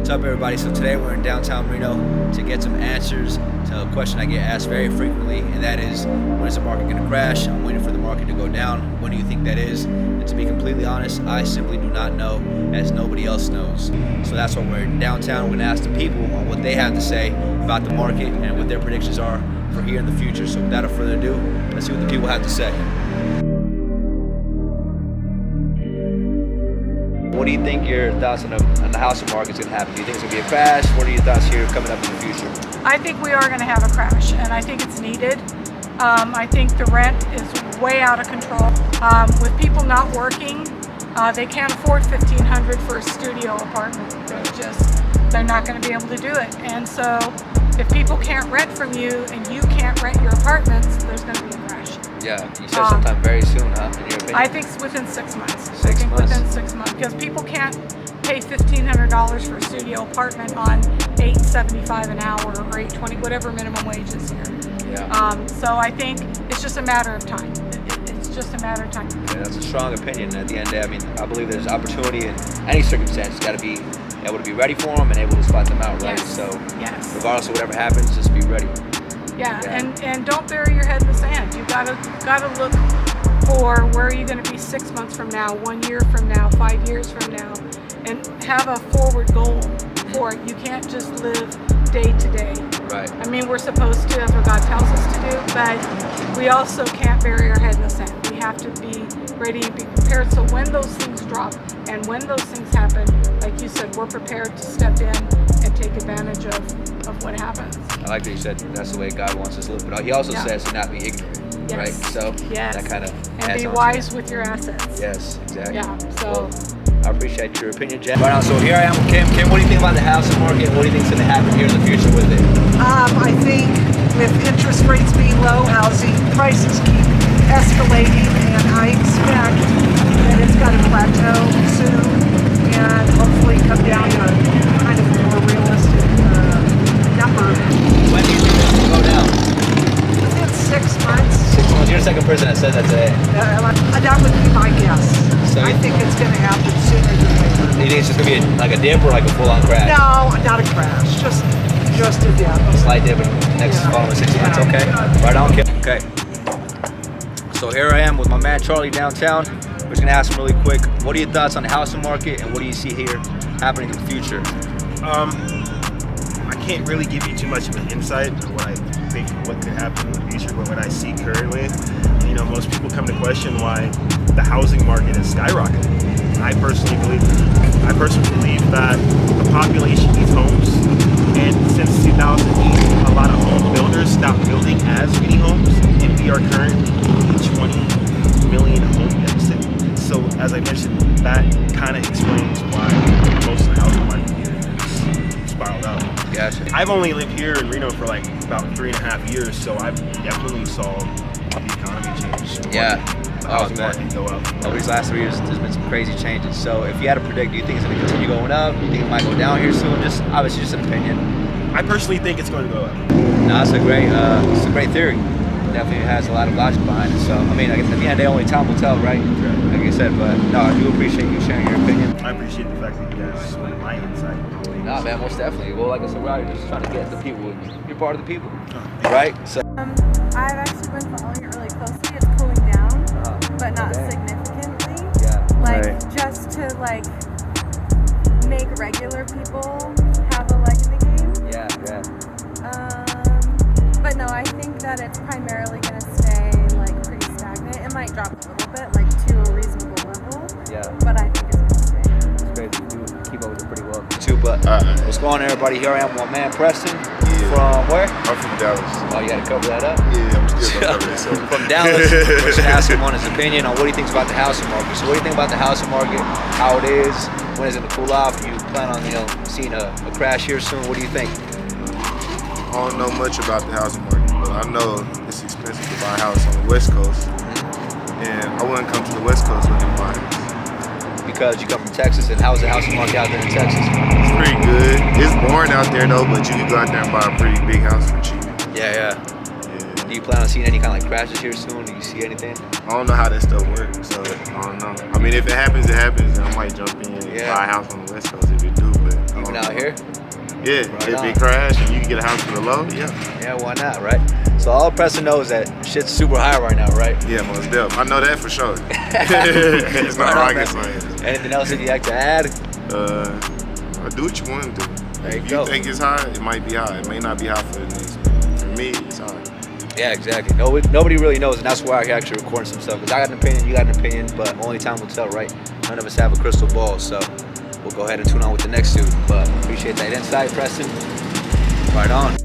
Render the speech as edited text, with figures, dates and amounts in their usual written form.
What's up, everybody? So today we're in downtown Reno to get some answers to a question I get asked very frequently, and that is, when is the market going to crash? I'm waiting for the market to go down. When do you think that is? And to be completely honest, I simply do not know, as nobody else knows. So that's why we're in downtown. We're going to ask the people on what they have to say about the market and what their predictions are for here in the future. So without further ado, let's see what the people have to say. What do you think your thoughts on the housing market is going to happen? Do you think it's going to be a crash? What are your thoughts here coming up in the future? I think we are going to have a crash, and I think it's needed. I think the rent is way out of control. With people not working, they can't afford $1,500 for a studio apartment. They're not going to be able to do it. And so if people can't rent from you and you can't rent your apartments, there's going to be a crash. Yeah, you said sometime very soon, huh? In your opinion? I think it's within 6 months. Within 6 months, because people can't pay $1,500 for a studio apartment on $8.75 an hour or $8.20, whatever minimum wage is here. Yeah. So I think it's just a matter of time. It's just a matter of time. Yeah, that's a strong opinion. At the end of the day, I mean, I believe there's opportunity in any circumstance. You got to be able to be ready for them and able to spot them out, right? Yes. So yes. Regardless of whatever happens, just be ready. Yeah, and don't bury your head in the sand. You gotta look for where are you going to be 6 months from now, 1 year from now, 5 years from now, and have a forward goal for it. You can't just live day to day. Right. I mean, we're supposed to, that's what God tells us to do, but we also can't bury our head in the sand. We have to be ready and be prepared. So when those things drop and when those things happen, like you said, we're prepared to step in and take advantage of what happens. I like that you said that's the way God wants us to live, but he also says to not be ignorant, right? So that kind of and be wise with your assets. Yes, exactly. Yeah. So I appreciate your opinion, Jen. Right now, so here I am with Kim. Kim, what do you think about the housing market? What do you think is going to happen here in the future with it? I think with interest rates being low, housing prices keep escalating, and I expect that it's got to plateau soon and hopefully come down to a kind of more realistic number. When do you think it's going to go down? Within 6 months. 6 months. You're the second person that said that today. That would be my guess. So I think it's going to happen sooner than later. Do you think it's just going to be like a dip or like a full-on crash? No, not a crash. Just a dip. A slight dip in the next following 6 months. Okay. Right on, Kim. Okay. So here I am with my man Charlie downtown. We're just going to ask him really quick, what are your thoughts on the housing market and what do you see here happening in the future? I can't really give you too much of an insight on what I think what could happen in the future, but what I see currently, most people come to question why the housing market is skyrocketing. I personally believe that the population needs homes, and since 2008, a lot of home builders stopped building as many homes, and we are currently 20 million home deficit. So as I mentioned, that kind of explains why most of the housing market is spiraled out. Gotcha. I've only lived here in Reno for like about 3.5 years, so I've definitely saw the economy change. Yeah. The housing market go up. Over these last 3 years, there's been some crazy changes. So if you had to predict, do you think it's going to continue going up? Do you think it might go down here soon? Just obviously just an opinion. I personally think it's going to go up. No, it's a great theory. It definitely has a lot of logic behind it. So I mean, I guess at the end of the day, only time will tell, right? Like you said, but no, I do appreciate you sharing your opinion. I appreciate the fact that you guys want my insight. Nah, man, most definitely. Well, like I said, we're out here just trying to get the people. You're part of the people, right? So. I've actually been following it really closely. It's cooling down, but not significantly. Yeah. Just to make regular people have a leg in the game. Yeah. But no, I think that it's primarily going to stay pretty stagnant. It might drop a little bit, to a reasonable level. Yeah. But I think it's going to stay. It's great. You keep up with it pretty well too. But what's going on, everybody? Here I am with my man Preston. From where? I'm from Dallas. Oh, you got to cover that up? Yeah, I'm still gonna cover this up. From Dallas, we're just ask him on his opinion on what he thinks about the housing market. So what do you think about the housing market, how it is, when it's going to cool off? You plan on, seeing a crash here soon? What do you think? I don't know much about the housing market, but I know it's expensive to buy a house on the West Coast. And I wouldn't come to the West Coast looking to buy a house. Because you come from Texas, and how's the housing market out there in Texas? It's pretty good. It's boring out there though, but you can go out there and buy a pretty big house for cheap. Yeah. Do you plan on seeing any kind of crashes here soon? Do you see anything? I don't know how that stuff works, so I don't know. I mean, if it happens, it happens, and I might jump in and buy a house on the West Coast if it do, but I don't Even out here? Yeah, Right if on. it crash and you can get a house for the low, yeah. Yeah, why not, right? So all Preston knows that shit's super high right now, right? Yeah, most definitely. I know that for sure. It's not Right on, rocket man. science. Anything else that you like to add? Do what you want to do. There you If go. you think it's high, it might be high. It may not be high for the next. For me, it's high. Yeah, exactly. Nobody really knows, and that's why I actually recording some stuff. Because I got an opinion, you got an opinion, but only time will tell, right? None of us have a crystal ball, so we'll go ahead and tune on with the next dude. But appreciate that insight, Preston. Right on.